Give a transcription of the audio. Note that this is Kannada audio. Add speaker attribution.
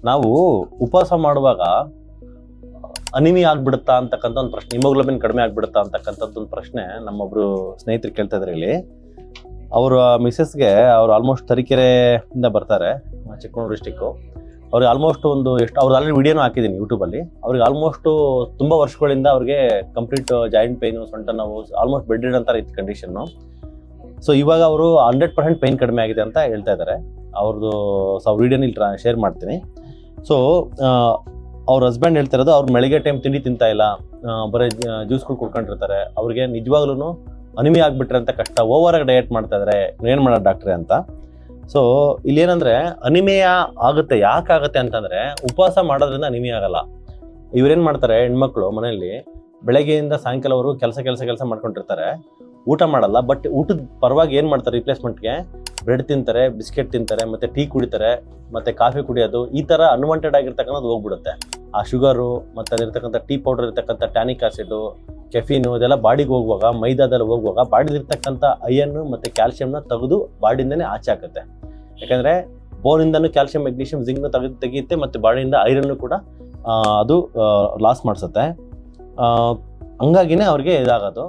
Speaker 1: ನಾವು ಉಪವಾಸ ಮಾಡುವಾಗ ಅನಿಮಿ ಆಗ್ಬಿಡುತ್ತಾ ಅಂತಕ್ಕಂಥ ಒಂದು ಪ್ರಶ್ನೆ, ಹಿಮೋಗ್ಲೋಬಿನ್ ಕಡಿಮೆ ಆಗ್ಬಿಡುತ್ತಾ ಅಂತಕ್ಕಂಥದ್ದು ಒಂದು ಪ್ರಶ್ನೆ ನಮ್ಮೊಬ್ರು ಸ್ನೇಹಿತರು ಕೇಳ್ತಾ ಇದ್ರು ಇಲ್ಲಿ. ಅವರ ಮಿಸಸ್ಗೆ ಅವ್ರು ಆಲ್ಮೋಸ್ಟ್ ತರೀಕೆರೆಯಿಂದ ಬರ್ತಾರೆ, ಚಿಕ್ಕಮಗಳೂರು ಡಿಸ್ಟಿಕ್ಕು. ಅವ್ರಿಗೆ ಆಲ್ಮೋಸ್ಟ್ ಅವ್ರು ಆಲ್ರೆಡಿ ವಿಡಿಯೋನು ಹಾಕಿದ್ದೀನಿ ಯೂಟ್ಯೂಬಲ್ಲಿ. ಅವ್ರಿಗೆ ಆಲ್ಮೋಸ್ಟು ತುಂಬ ವರ್ಷಗಳಿಂದ ಅವ್ರಿಗೆ ಕಂಪ್ಲೀಟ್ ಜಾಯಿಂಟ್ ಪೈನು, ಸೊಂಟ ನೋವು, ಆಲ್ಮೋಸ್ಟ್ ಬೆಡ್ ರಿಡನ್ ಥರ ಇತ್ತು ಕಂಡೀಷನ್ನು. ಸೊ ಇವಾಗ ಅವರು 100% ಪೈನ್ ಕಡಿಮೆ ಆಗಿದೆ ಅಂತ ಹೇಳ್ತಾ ಇದ್ದಾರೆ. ಅವ್ರದ್ದು ವಿಡಿಯೋನ ಇಲ್ಲಿ ಶೇರ್ ಮಾಡ್ತೀನಿ. ಸೊ ಅವ್ರ ಹಸ್ಬೆಂಡ್ ಹೇಳ್ತಾ ಇರೋದು, ಅವ್ರು ಬೆಳಗ್ಗೆ ಟೈಮ್ ತಿಂಡಿ ತಿಂತಾ ಇಲ್ಲ, ಬರೀ ಜ್ಯೂಸ್ಗಳು ಕುಡ್ಕೊಂಡಿರ್ತಾರೆ. ಅವ್ರಿಗೆ ನಿಜವಾಗ್ಲೂ ಅನಿಮಿ ಆಗಿಬಿಟ್ರೆ ಅಂತ ಕಷ್ಟ, ಓವರಾಗಿ ಡಯಟ್ ಮಾಡ್ತಾ ಇದ್ದಾರೆ, ಏನು ಮಾಡೋದು ಡಾಕ್ಟ್ರೆ ಅಂತ. ಸೊ ಇಲ್ಲೇನಂದರೆ ಅನಿಮಿಯಾ ಆಗುತ್ತೆ. ಯಾಕಾಗುತ್ತೆ ಅಂತಂದರೆ ಉಪವಾಸ ಮಾಡೋದ್ರಿಂದ ಅನಿಮಿಯಾ ಆಗಲ್ಲ. ಇವ್ರೇನು ಮಾಡ್ತಾರೆ, ಹೆಣ್ಮಕ್ಳು ಮನೆಯಲ್ಲಿ ಬೆಳಗ್ಗೆಯಿಂದ ಸಾಯಂಕಾಲವರು ಕೆಲಸ ಮಾಡ್ಕೊಂಡಿರ್ತಾರೆ, ಊಟ ಮಾಡಲ್ಲ. ಬಟ್ ಊಟದ ಪರವಾಗಿ ಏನು ಮಾಡ್ತಾರೆ, ರಿಪ್ಲೇಸ್ಮೆಂಟ್ಗೆ ಬ್ರೆಡ್ ತಿಂತಾರೆ, ಬಿಸ್ಕೆಟ್ ತಿಂತಾರೆ, ಮತ್ತು ಟೀ ಕುಡಿತಾರೆ, ಮತ್ತು ಕಾಫಿ ಕುಡಿಯೋದು. ಈ ಥರ ಅನ್ವಾಂಟೆಡ್ ಆಗಿರ್ತಕ್ಕಂಥದ್ದು ಹೋಗ್ಬಿಡುತ್ತೆ. ಆ ಶುಗರು ಮತ್ತು ಅಲ್ಲಿರ್ತಕ್ಕಂಥ ಟೀ ಪೌಡರ್ ಇರ್ತಕ್ಕಂಥ ಟ್ಯಾನಿಕ್ ಆಸಿಡು, ಕೆಫೀನು, ಇದೆಲ್ಲ ಬಾಡಿಗೆ ಹೋಗುವಾಗ, ಮೈದಾದಲ್ಲಿ ಹೋಗುವಾಗ ಬಾಡಿಲಿರ್ತಕ್ಕಂಥ ಅಯನ್ನು ಮತ್ತು ಕ್ಯಾಲ್ಸಿಯಮ್ನ ತೆಗೆದು ಬಾಡಿಯಿಂದನೇ ಆಚೆ ಹಾಕುತ್ತೆ. ಯಾಕಂದರೆ ಬೋನಿಂದನೂ ಕ್ಯಾಲ್ಸಿಯಂ, ಮೆಗ್ನೀಷಿಯಂ, ಜಿಂಕ್ನು ತೆಗೆಯುತ್ತೆ, ಮತ್ತು ಬಾಡಿಯಿಂದ ಐರನ್ನು ಕೂಡ ಅದು ಲಾಸ್ ಮಾಡಿಸುತ್ತೆ. ಹಂಗಾಗಿನೇ ಅವ್ರಿಗೆ ಇದಾಗೋದು.